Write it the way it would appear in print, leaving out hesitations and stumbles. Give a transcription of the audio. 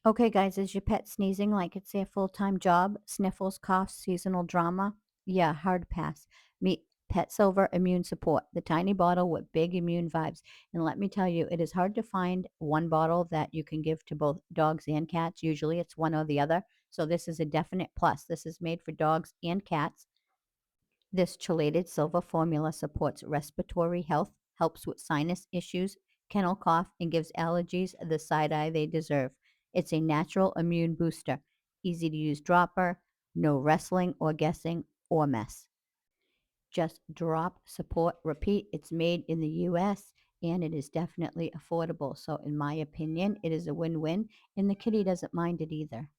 Okay, guys, is your pet sneezing like it's their full-time job? Sniffles, coughs, seasonal drama? Yeah, hard pass. Meet Pet Silver Immune Support, the tiny bottle with big immune vibes. And let me tell you, it is hard to find one bottle that you can give to both dogs and cats. Usually it's one or the other. So this is a definite plus. This is made for dogs and cats. This chelated silver formula supports respiratory health, helps with sinus issues, kennel cough, and gives allergies the side eye they deserve. It's a natural immune booster. Easy to use dropper, no wrestling or guessing or mess. Just drop, support, repeat. It's made in the US and it is definitely affordable. So, in my opinion, it is a win win, and the kitty doesn't mind it either.